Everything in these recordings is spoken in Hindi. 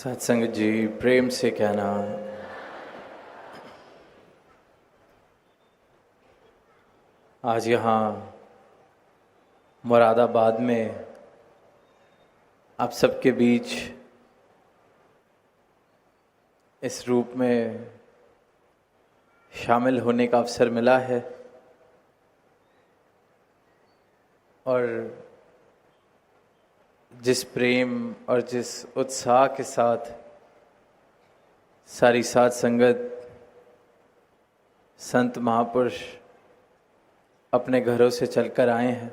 सत्संग जी प्रेम से कहना। आज यहाँ मुरादाबाद में आप सबके बीच इस रूप में शामिल होने का अवसर मिला है और जिस प्रेम और जिस उत्साह के साथ सारी साध संगत संत महापुरुष अपने घरों से चलकर आए हैं,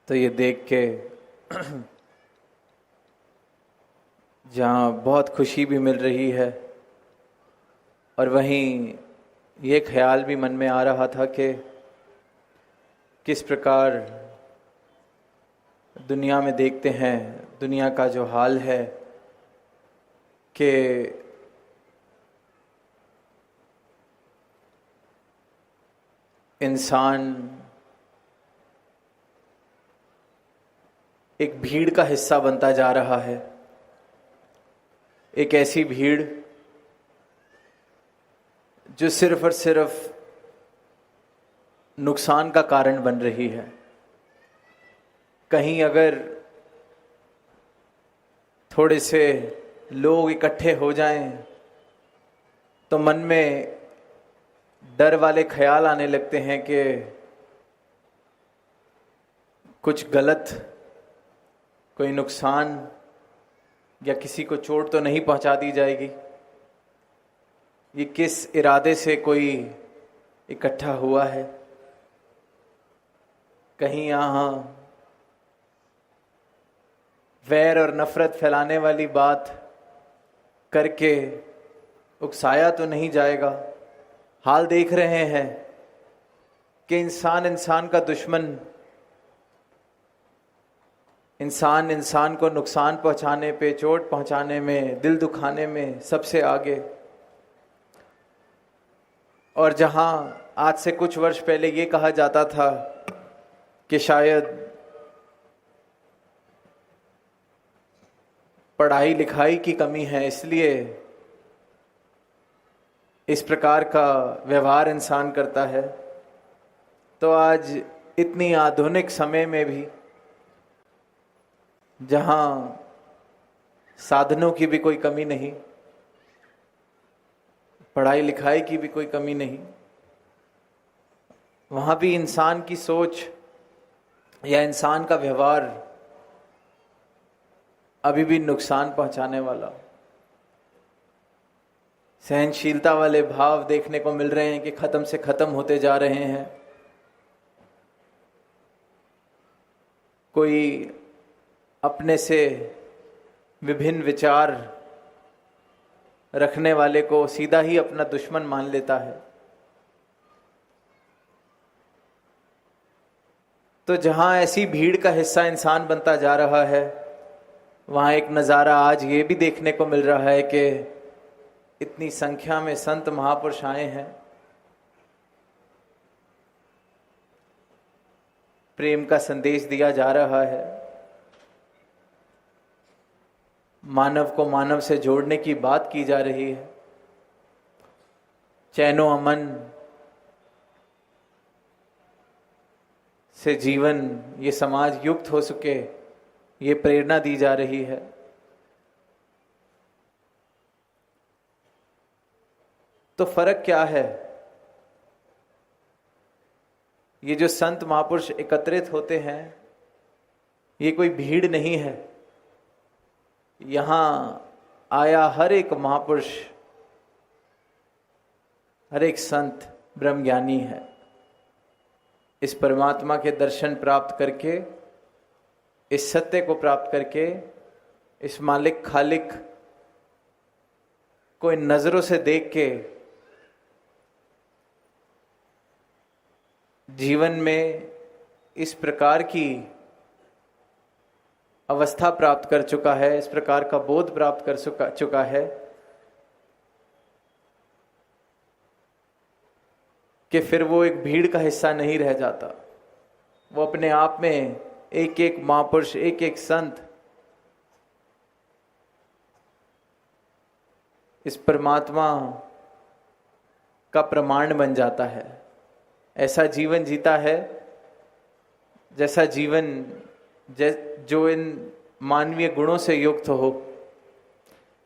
तो ये देख के जहाँ बहुत खुशी भी मिल रही है और वहीं ये ख्याल भी मन में आ रहा था कि किस प्रकार दुनिया में देखते हैं, दुनिया का जो हाल है कि इंसान एक भीड़ का हिस्सा बनता जा रहा है। एक ऐसी भीड़ जो सिर्फ और सिर्फ नुकसान का कारण बन रही है। कहीं अगर थोड़े से लोग इकट्ठे हो जाएं तो मन में डर वाले ख्याल आने लगते हैं कि कुछ गलत, कोई नुकसान या किसी को चोट तो नहीं पहुंचा दी जाएगी। ये किस इरादे से कोई इकट्ठा हुआ है। कहीं यहाँ वैर और नफरत फैलाने वाली बात करके उकसाया तो नहीं जाएगा। हाल देख रहे हैं कि इंसान इंसान का दुश्मन, इंसान इंसान को नुकसान पहुंचाने पे, चोट पहुंचाने में, दिल दुखाने में सबसे आगे। और जहां आज से कुछ वर्ष पहले ये कहा जाता था कि शायद पढ़ाई लिखाई की कमी है, इसलिए इस प्रकार का व्यवहार इंसान करता है, तो आज इतनी आधुनिक समय में भी जहां साधनों की भी कोई कमी नहीं, पढ़ाई लिखाई की भी कोई कमी नहीं, वहां भी इंसान की सोच या इंसान का व्यवहार अभी भी नुकसान पहुंचाने वाला। सहनशीलता वाले भाव देखने को मिल रहे हैं कि खत्म से खत्म होते जा रहे हैं। कोई अपने से विभिन्न विचार रखने वाले को सीधा ही अपना दुश्मन मान लेता है। तो जहां ऐसी भीड़ का हिस्सा इंसान बनता जा रहा है, वहाँ एक नज़ारा आज ये भी देखने को मिल रहा है कि इतनी संख्या में संत महापुरुष आए हैं। प्रेम का संदेश दिया जा रहा है, मानव को मानव से जोड़ने की बात की जा रही है। चैनो अमन से जीवन, ये समाज युक्त हो सके, ये प्रेरणा दी जा रही है। तो फर्क क्या है? ये जो संत महापुरुष एकत्रित होते हैं, ये कोई भीड़ नहीं है। यहां आया हर एक महापुरुष, हर एक संत ब्रह्मज्ञानी है। इस परमात्मा के दर्शन प्राप्त करके, इस सत्य को प्राप्त करके, इस मालिक खालिक को इन नजरों से देख के जीवन में इस प्रकार की अवस्था प्राप्त कर चुका है, इस प्रकार का बोध प्राप्त कर चुका है कि फिर वो एक भीड़ का हिस्सा नहीं रह जाता। वो अपने आप में एक एक महापुरुष, एक एक संत इस परमात्मा का प्रमाण बन जाता है। ऐसा जीवन जीता है जैसा जीवन जो इन मानवीय गुणों से युक्त हो,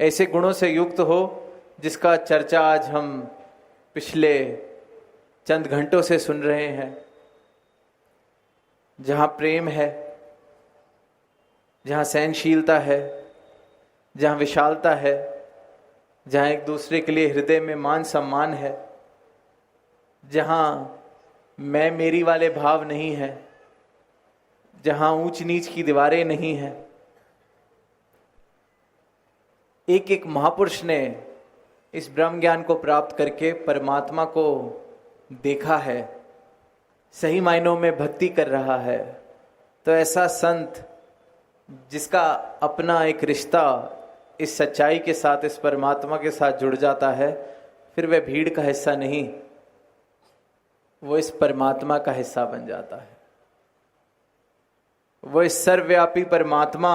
ऐसे गुणों से युक्त हो जिसका चर्चा आज हम पिछले चंद घंटों से सुन रहे हैं। जहाँ प्रेम है, जहाँ सहनशीलता है, जहाँ विशालता है, जहाँ एक दूसरे के लिए हृदय में मान सम्मान है, जहाँ मैं मेरी वाले भाव नहीं है, जहाँ ऊंच नीच की दीवारें नहीं हैं। एक एक महापुरुष ने इस ब्रह्म ज्ञान को प्राप्त करके परमात्मा को देखा है, सही मायनों में भक्ति कर रहा है। तो ऐसा संत जिसका अपना एक रिश्ता इस सच्चाई के साथ, इस परमात्मा के साथ जुड़ जाता है, फिर वह भीड़ का हिस्सा नहीं, वो इस परमात्मा का हिस्सा बन जाता है। वो इस सर्वव्यापी परमात्मा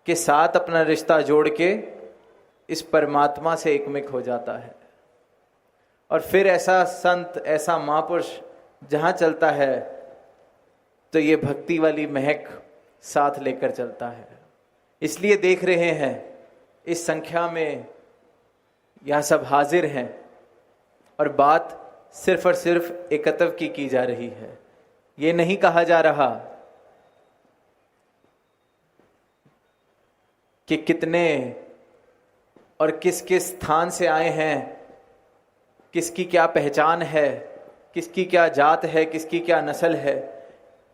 के साथ अपना रिश्ता जोड़ के इस परमात्मा से एकमिक हो जाता है। और फिर ऐसा संत, ऐसा महापुरुष जहाँ चलता है तो ये भक्ति वाली महक साथ लेकर चलता है। इसलिए देख रहे हैं इस संख्या में यह सब हाजिर हैं और बात सिर्फ और सिर्फ एकत्व की जा रही है। ये नहीं कहा जा रहा कि कितने और किस किस स्थान से आए हैं, किसकी क्या पहचान है, किसकी क्या जात है, किसकी क्या नस्ल है।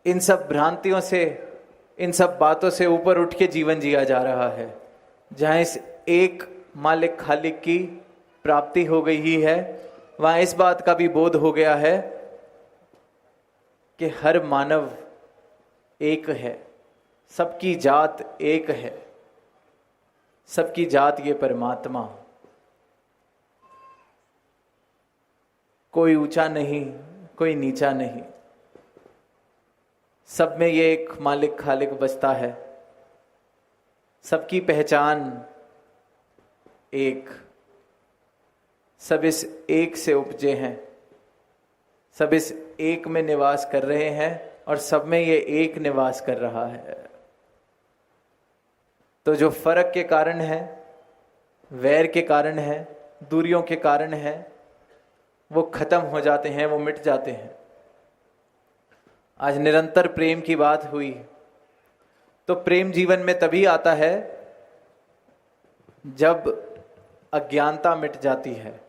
इन सब भ्रांतियों से, इन सब बातों से ऊपर उठ के जीवन जिया जा रहा है। जहाँ इस एक मालिक खालिक की प्राप्ति हो गई ही है, वहाँ इस बात का भी बोध हो गया है कि हर मानव एक है, सबकी जात एक है, सबकी जात ये परमात्मा। कोई ऊंचा नहीं, कोई नीचा नहीं, सब में ये एक मालिक खालिक बसता है। सबकी पहचान एक, सब इस एक से उपजे हैं, सब इस एक में निवास कर रहे हैं और सब में ये एक निवास कर रहा है। तो जो फर्क के कारण है, वैर के कारण है, दूरियों के कारण है, वो खत्म हो जाते हैं, वो मिट जाते हैं। आज निरंतर प्रेम की बात हुई, तो प्रेम जीवन में तभी आता है जब अज्ञानता मिट जाती है,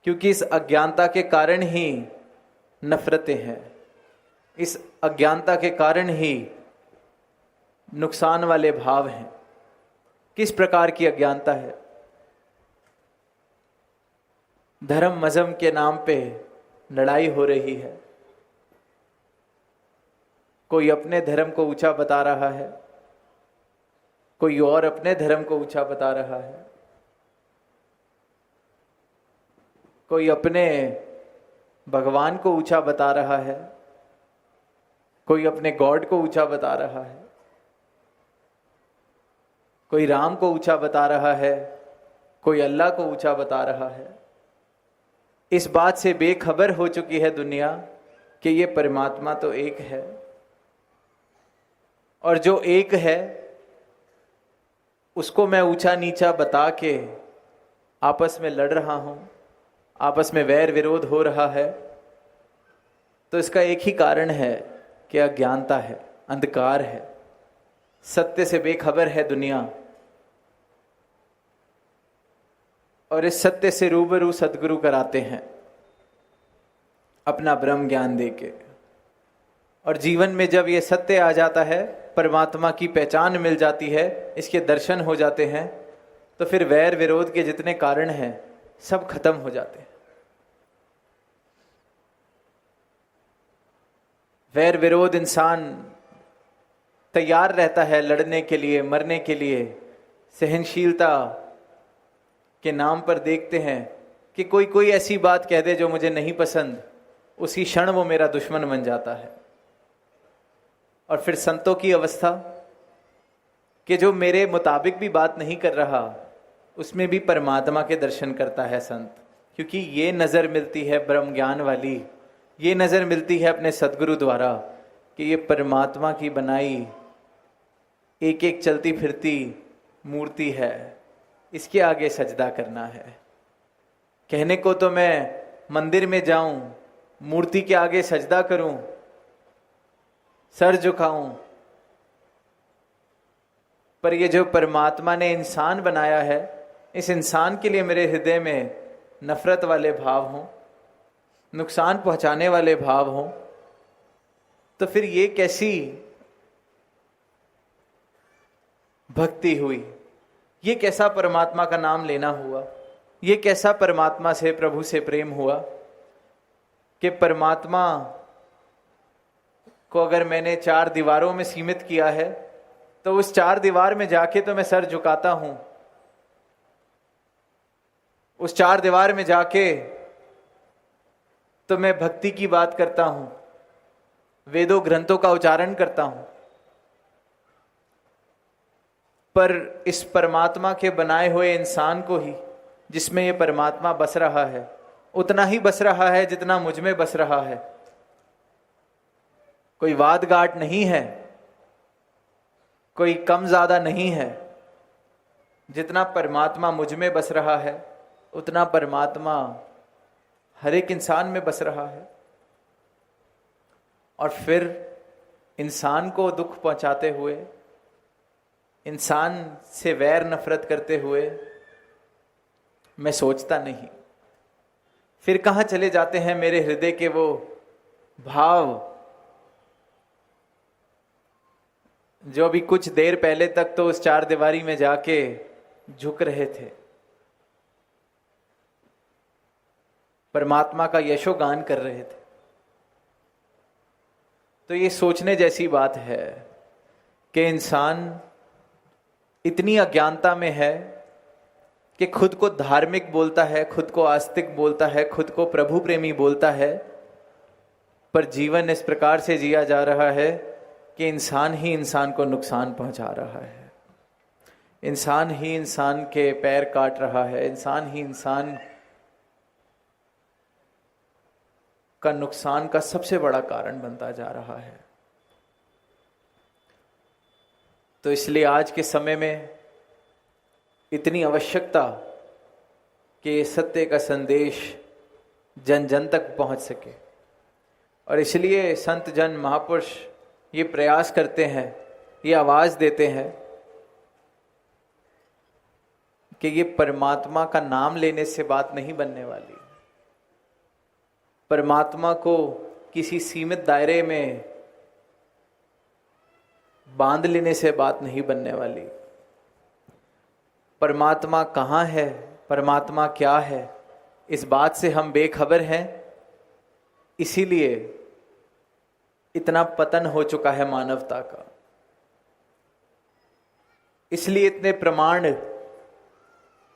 क्योंकि इस अज्ञानता के कारण ही नफरतें हैं, इस अज्ञानता के कारण ही नुकसान वाले भाव हैं। किस प्रकार की अज्ञानता है? धर्म मजहब के नाम पे लड़ाई हो रही है। कोई अपने धर्म को ऊंचा बता रहा है, कोई और अपने धर्म को ऊंचा बता रहा है, कोई अपने भगवान को ऊंचा बता रहा है, कोई अपने गॉड को ऊंचा बता रहा है, कोई राम को ऊंचा बता रहा है, कोई अल्लाह को ऊंचा बता रहा है। इस बात से बेखबर हो चुकी है दुनिया कि ये परमात्मा तो एक है, और जो एक है उसको मैं ऊंचा नीचा बता के आपस में लड़ रहा हूं, आपस में वैर विरोध हो रहा है। तो इसका एक ही कारण है कि अज्ञानता है, अंधकार है, सत्य से बेखबर है दुनिया। और इस सत्य से रूबरू सदगुरु कराते हैं अपना ब्रह्म ज्ञान देके। और जीवन में जब ये सत्य आ जाता है, परमात्मा की पहचान मिल जाती है, इसके दर्शन हो जाते हैं, तो फिर वैर विरोध के जितने कारण हैं सब खत्म हो जाते हैं। वैर विरोध इंसान तैयार रहता है लड़ने के लिए, मरने के लिए। सहनशीलता के नाम पर देखते हैं कि कोई कोई ऐसी बात कह दे जो मुझे नहीं पसंद, उसी क्षण वो मेरा दुश्मन बन जाता है। और फिर संतों की अवस्था कि जो मेरे मुताबिक भी बात नहीं कर रहा, उसमें भी परमात्मा के दर्शन करता है संत, क्योंकि ये नज़र मिलती है ब्रह्म ज्ञान वाली, ये नज़र मिलती है अपने सदगुरु द्वारा कि ये परमात्मा की बनाई एक एक चलती फिरती मूर्ति है, इसके आगे सजदा करना है। कहने को तो मैं मंदिर में जाऊं, मूर्ति के आगे सजदा करूं, सर झुकाऊं, पर ये जो परमात्मा ने इंसान बनाया है, इस इंसान के लिए मेरे हृदय में नफरत वाले भाव हों, नुकसान पहुंचाने वाले भाव हों, तो फिर ये कैसी भक्ति हुई? ये कैसा परमात्मा का नाम लेना हुआ? ये कैसा परमात्मा से, प्रभु से प्रेम हुआ कि परमात्मा को अगर मैंने 4 दीवारों में सीमित किया है तो उस 4 दीवार में जाके तो मैं सर झुकाता हूं, उस 4 दीवार में जाके तो मैं भक्ति की बात करता हूं, वेदों ग्रंथों का उच्चारण करता हूं, पर इस परमात्मा के बनाए हुए इंसान को ही, जिसमें ये परमात्मा बस रहा है, उतना ही बस रहा है जितना मुझ में बस रहा है। कोई वाद गाट नहीं है, कोई कम ज्यादा नहीं है। जितना परमात्मा मुझ में बस रहा है उतना परमात्मा हर एक इंसान में बस रहा है। और फिर इंसान को दुख पहुंचाते हुए, इंसान से वैर नफरत करते हुए मैं सोचता नहीं। फिर कहाँ चले जाते हैं मेरे हृदय के वो भाव जो अभी कुछ देर पहले तक तो उस 4 दीवारी में जाके झुक रहे थे, परमात्मा का यशोगान कर रहे थे। तो ये सोचने जैसी बात है कि इंसान इतनी अज्ञानता में है कि खुद को धार्मिक बोलता है, खुद को आस्तिक बोलता है, खुद को प्रभु प्रेमी बोलता है, पर जीवन इस प्रकार से जिया जा रहा है कि इंसान ही इंसान को नुकसान पहुंचा रहा है, इंसान ही इंसान के पैर काट रहा है, इंसान ही इंसान का नुकसान का सबसे बड़ा कारण बनता जा रहा है। तो इसलिए आज के समय में इतनी आवश्यकता कि ये सत्य का संदेश जन जन तक पहुंच सके, और इसलिए संत जन महापुरुष ये प्रयास करते हैं, ये आवाज देते हैं कि ये परमात्मा का नाम लेने से बात नहीं बनने वाली, परमात्मा को किसी सीमित दायरे में बांध लेने से बात नहीं बनने वाली। परमात्मा कहाँ है, परमात्मा क्या है, इस बात से हम बेखबर हैं। इसीलिए इतना पतन हो चुका है मानवता का, इसलिए इतने प्रमाण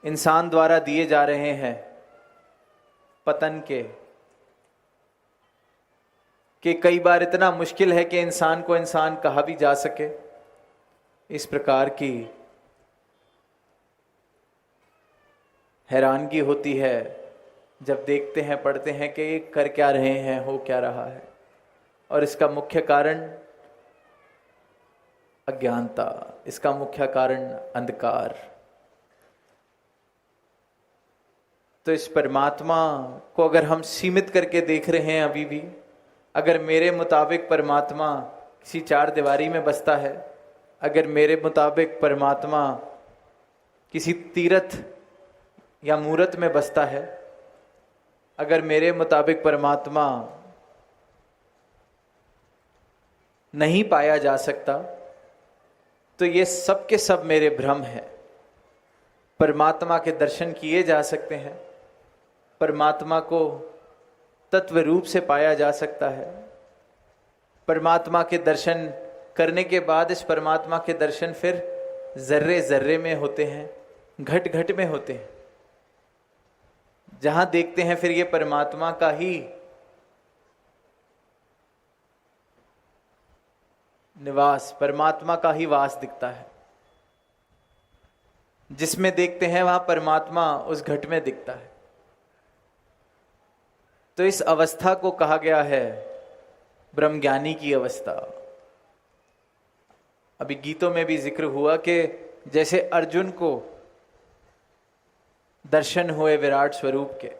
इंसान द्वारा दिए जा रहे हैं पतन के, कि कई बार इतना मुश्किल है कि इंसान को इंसान कहा भी जा सके। इस प्रकार की हैरानगी होती है जब देखते हैं, पढ़ते हैं कि ये कर क्या रहे हैं, हो क्या रहा है। और इसका मुख्य कारण अज्ञानता, इसका मुख्य कारण अंधकार। तो इस परमात्मा को अगर हम सीमित करके देख रहे हैं अभी भी, अगर मेरे मुताबिक परमात्मा किसी 4 दीवारी में बसता है, अगर मेरे मुताबिक परमात्मा किसी तीर्थ या मूर्त में बसता है, अगर मेरे मुताबिक परमात्मा नहीं पाया जा सकता, तो ये सब के सब मेरे भ्रम हैं। परमात्मा के दर्शन किए जा सकते हैं, परमात्मा को तत्व रूप से पाया जा सकता है। परमात्मा के दर्शन करने के बाद इस परमात्मा के दर्शन फिर जर्रे जर्रे में होते हैं, घट घट में होते हैं। जहां देखते हैं फिर ये परमात्मा का ही निवास, परमात्मा का ही वास दिखता है। जिसमें देखते हैं वहां परमात्मा उस घट में दिखता है। तो इस अवस्था को कहा गया है ब्रह्मज्ञानी की अवस्था। अभी गीतों में भी जिक्र हुआ कि जैसे अर्जुन को दर्शन हुए विराट स्वरूप के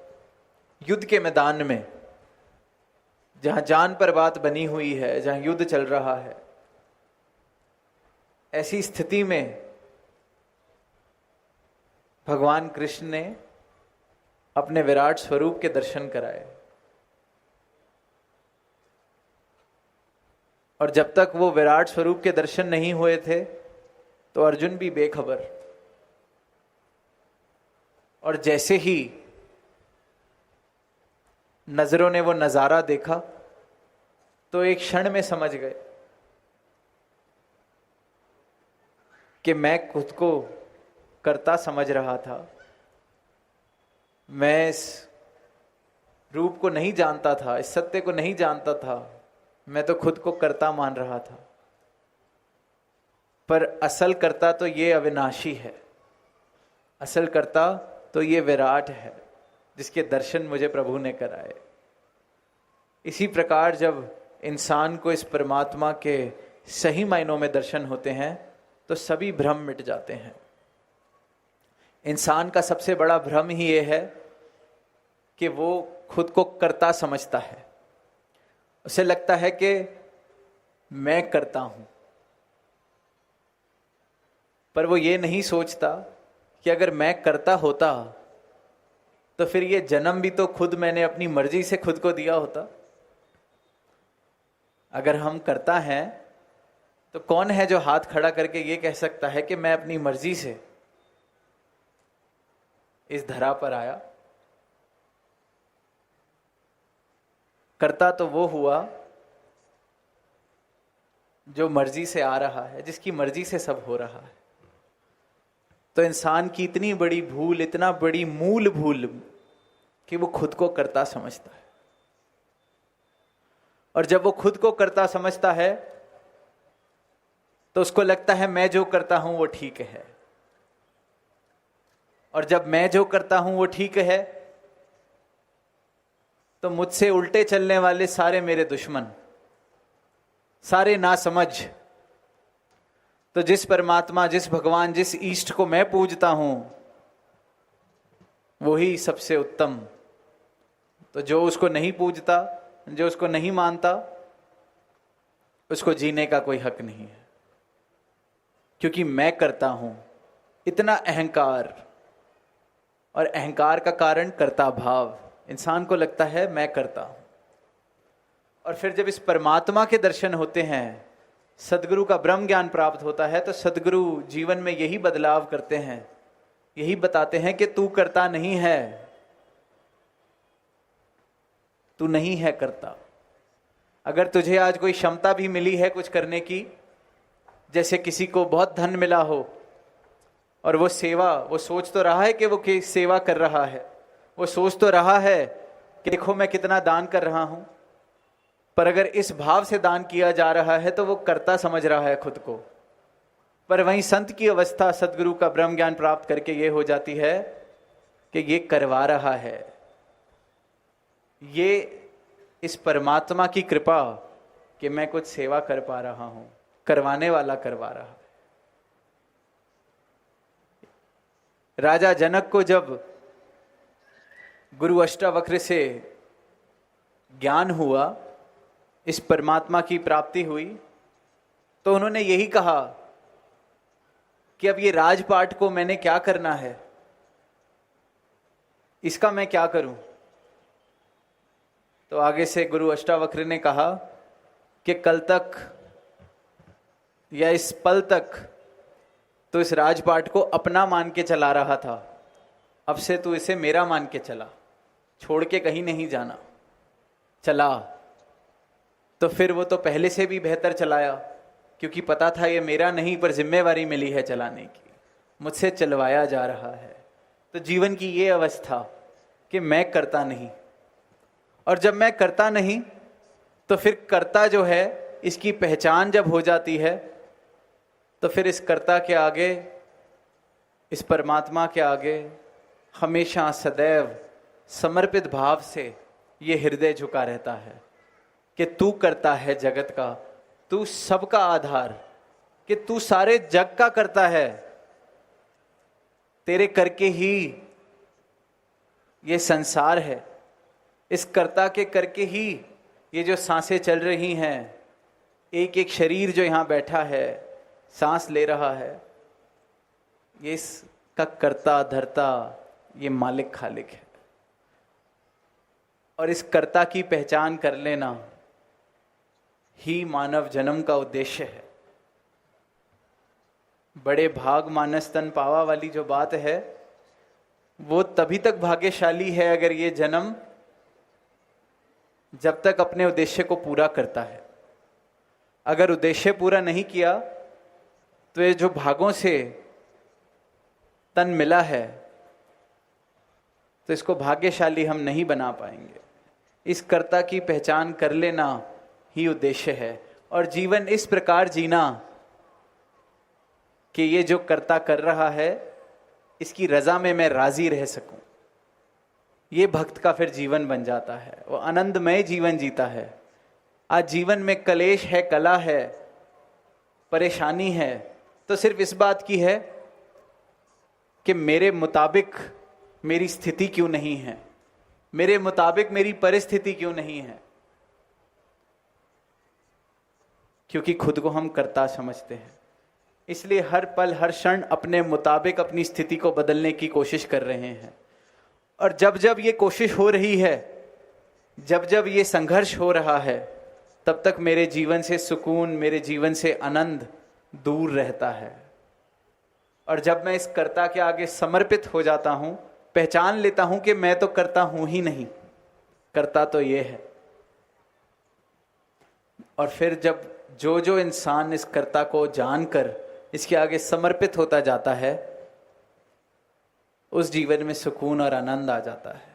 युद्ध के मैदान में, जहां जान पर बात बनी हुई है, जहां युद्ध चल रहा है, ऐसी स्थिति में भगवान कृष्ण ने अपने विराट स्वरूप के दर्शन कराए। और जब तक वो विराट स्वरूप के दर्शन नहीं हुए थे तो अर्जुन भी बेखबर। और जैसे ही नजरों ने वो नजारा देखा तो एक क्षण में समझ गए कि मैं खुद को कर्ता समझ रहा था, मैं इस रूप को नहीं जानता था, इस सत्य को नहीं जानता था, मैं तो खुद को कर्ता मान रहा था। पर असल कर्ता तो ये अविनाशी है, असल कर्ता तो ये विराट है जिसके दर्शन मुझे प्रभु ने कराए। इसी प्रकार जब इंसान को इस परमात्मा के सही मायनों में दर्शन होते हैं तो सभी भ्रम मिट जाते हैं। इंसान का सबसे बड़ा भ्रम ही ये है कि वो खुद को कर्ता समझता है। उसे लगता है कि मैं करता हूं, पर वो ये नहीं सोचता कि अगर मैं करता होता तो फिर ये जन्म भी तो खुद मैंने अपनी मर्जी से खुद को दिया होता। अगर हम करता हैं तो कौन है जो हाथ खड़ा करके ये कह सकता है कि मैं अपनी मर्जी से इस धरा पर आया। करता तो वो हुआ जो मर्जी से आ रहा है, जिसकी मर्जी से सब हो रहा है। तो इंसान की इतनी बड़ी भूल, इतना बड़ी मूल भूल कि वो खुद को कर्ता समझता है। और जब वो खुद को कर्ता समझता है तो उसको लगता है मैं जो करता हूं वो ठीक है। और जब मैं जो करता हूं वो ठीक है तो मुझसे उल्टे चलने वाले सारे मेरे दुश्मन, सारे नासमझ। तो जिस परमात्मा, जिस भगवान, जिस ईष्ट को मैं पूजता हूं वही सबसे उत्तम। तो जो उसको नहीं पूजता, जो उसको नहीं मानता, उसको जीने का कोई हक नहीं है। क्योंकि मैं करता हूं, इतना अहंकार, और अहंकार का कारण कर्ता भाव। इंसान को लगता है मैं करता हूं। और फिर जब इस परमात्मा के दर्शन होते हैं, सदगुरु का ब्रह्म ज्ञान प्राप्त होता है, तो सदगुरु जीवन में यही बदलाव करते हैं, यही बताते हैं कि तू करता नहीं है, तू नहीं है करता। अगर तुझे आज कोई क्षमता भी मिली है कुछ करने की, जैसे किसी को बहुत धन मिला हो और वो सेवा, वो सोच तो रहा है कि वो सेवा कर रहा है, वो सोच तो रहा है कि देखो मैं कितना दान कर रहा हूं, पर अगर इस भाव से दान किया जा रहा है तो वो कर्ता समझ रहा है खुद को। पर वहीं संत की अवस्था सदगुरु का ब्रह्म ज्ञान प्राप्त करके ये हो जाती है कि ये करवा रहा है, ये इस परमात्मा की कृपा कि मैं कुछ सेवा कर पा रहा हूं, करवाने वाला करवा रहा है। राजा जनक को जब गुरु अष्टावक्र से ज्ञान हुआ, इस परमात्मा की प्राप्ति हुई, तो उन्होंने यही कहा कि अब ये राजपाट को मैंने क्या करना है, इसका मैं क्या करूं। तो आगे से गुरु अष्टावक्र ने कहा कि कल तक या इस पल तक तो इस राजपाट को अपना मान के चला रहा था, अब से तू इसे मेरा मान के चला, छोड़ के कहीं नहीं जाना। चला तो फिर वो तो पहले से भी बेहतर चलाया, क्योंकि पता था ये मेरा नहीं पर जिम्मेवारी मिली है चलाने की, मुझसे चलवाया जा रहा है। तो जीवन की ये अवस्था कि मैं करता नहीं, और जब मैं करता नहीं तो फिर कर्ता जो है इसकी पहचान जब हो जाती है तो फिर इस कर्ता के आगे इस परमात्मा के आगे हमेशा सदैव समर्पित भाव से ये हृदय झुका रहता है कि तू करता है जगत का, तू सबका आधार, कि तू सारे जग का करता है, तेरे करके ही ये संसार है, इस कर्ता के करके ही ये जो सांसें चल रही हैं, एक एक शरीर जो यहाँ बैठा है सांस ले रहा है, ये इसका कर्ता धर्ता ये मालिक खालिक है। और इस कर्ता की पहचान कर लेना ही मानव जन्म का उद्देश्य है। बड़े भाग मानस तन पावा वाली जो बात है वो तभी तक भाग्यशाली है अगर ये जन्म जब तक अपने उद्देश्य को पूरा करता है। अगर उद्देश्य पूरा नहीं किया तो ये जो भागों से तन मिला है तो इसको भाग्यशाली हम नहीं बना पाएंगे। इस कर्ता की पहचान कर लेना ही उद्देश्य है और जीवन इस प्रकार जीना कि ये जो कर्ता कर रहा है इसकी रजा में मैं राजी रह सकूं। ये भक्त का फिर जीवन बन जाता है, वो आनंदमय जीवन जीता है। आज जीवन में कलेश है, कला है, परेशानी है, तो सिर्फ इस बात की है कि मेरे मुताबिक मेरी स्थिति क्यों नहीं है, मेरे मुताबिक मेरी परिस्थिति क्यों नहीं है, क्योंकि खुद को हम कर्ता समझते हैं। इसलिए हर पल हर क्षण अपने मुताबिक अपनी स्थिति को बदलने की कोशिश कर रहे हैं। और जब जब ये कोशिश हो रही है, जब जब ये संघर्ष हो रहा है, तब तक मेरे जीवन से सुकून, मेरे जीवन से आनंद दूर रहता है। और जब मैं इस कर्ता के आगे समर्पित हो जाता हूं, पहचान लेता हूं कि मैं तो करता हूं ही नहीं, करता तो ये है। और फिर जब जो इंसान इस कर्ता को जानकर इसके आगे समर्पित होता जाता है, उस जीवन में सुकून और आनंद आ जाता है।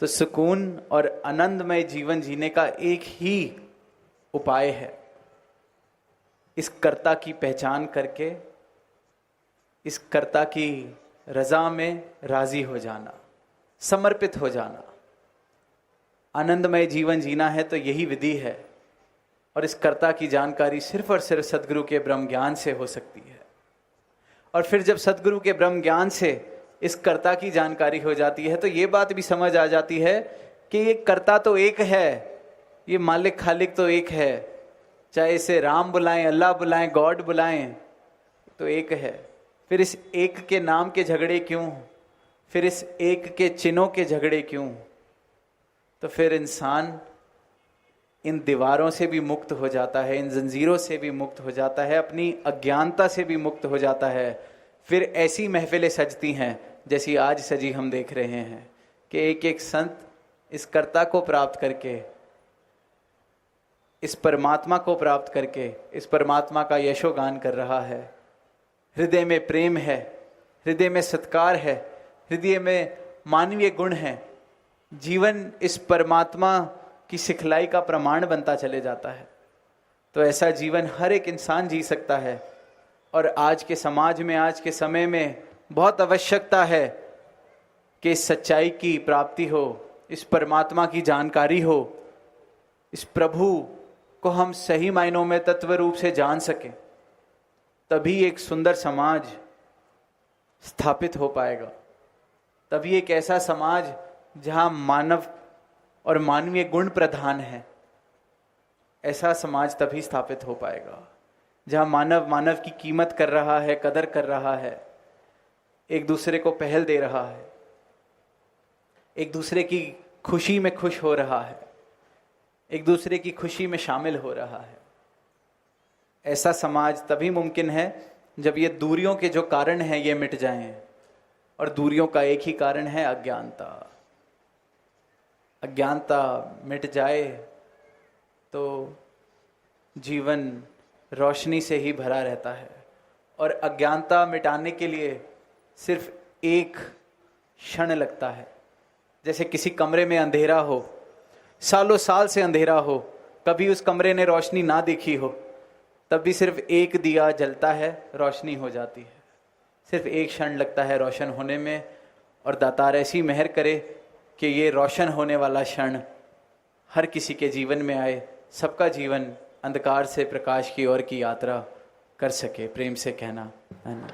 तो सुकून और आनंदमय जीवन जीने का एक ही उपाय है, इस कर्ता की पहचान करके इस कर्ता की रजा में राजी हो जाना, समर्पित हो जाना। आनंदमय जीवन जीना है तो यही विधि है। और इस कर्ता की जानकारी सिर्फ और सिर्फ सदगुरु के ब्रह्म ज्ञान से हो सकती है। और फिर जब सदगुरु के ब्रह्म ज्ञान से इस कर्ता की जानकारी हो जाती है तो ये बात भी समझ आ जाती है कि ये कर्ता तो एक है, ये मालिक खालिक तो एक है। चाहे इसे राम बुलाएं, अल्लाह बुलाएं, गॉड बुलाएं, तो एक है। फिर इस एक के नाम के झगड़े क्यों, फिर इस एक के चिन्हों के झगड़े क्यों? तो फिर इंसान इन दीवारों से भी मुक्त हो जाता है, इन जंजीरों से भी मुक्त हो जाता है, अपनी अज्ञानता से भी मुक्त हो जाता है। फिर ऐसी महफिलें सजती हैं जैसी आज सजी हम देख रहे हैं कि एक एक संत इस कर्ता को प्राप्त करके, इस परमात्मा को प्राप्त करके, इस परमात्मा का यशोगान कर रहा है। हृदय में प्रेम है, हृदय में सत्कार है, हृदय में मानवीय गुण है। जीवन इस परमात्मा की सिखलाई का प्रमाण बनता चले जाता है। तो ऐसा जीवन हर एक इंसान जी सकता है। और आज के समाज में, आज के समय में बहुत आवश्यकता है कि इस सच्चाई की प्राप्ति हो, इस परमात्मा की जानकारी हो, इस प्रभु को हम सही मायनों में तत्व रूप से जान सकें। तभी एक सुंदर समाज स्थापित हो पाएगा। तभी एक ऐसा समाज जहां मानव और मानवीय गुण प्रधान है, ऐसा समाज तभी स्थापित हो पाएगा जहां मानव मानव की कीमत कर रहा है, कदर कर रहा है, एक दूसरे को पहल दे रहा है, एक दूसरे की खुशी में खुश हो रहा है, एक दूसरे की खुशी में शामिल हो रहा है। ऐसा समाज तभी मुमकिन है जब ये दूरियों के जो कारण हैं ये मिट जाएं। और दूरियों का एक ही कारण है अज्ञानता। अज्ञानता मिट जाए तो जीवन रोशनी से ही भरा रहता है। और अज्ञानता मिटाने के लिए सिर्फ एक क्षण लगता है। जैसे किसी कमरे में अंधेरा हो, सालों साल से अंधेरा हो, कभी उस कमरे ने रोशनी ना देखी हो, तब भी सिर्फ एक दिया जलता है, रोशनी हो जाती है। सिर्फ एक क्षण लगता है रोशन होने में, और दातार ऐसी मेहर करे कि ये रोशन होने वाला क्षण हर किसी के जीवन में आए, सबका जीवन अंधकार से प्रकाश की ओर की यात्रा कर सके। प्रेम से कहना आमीन।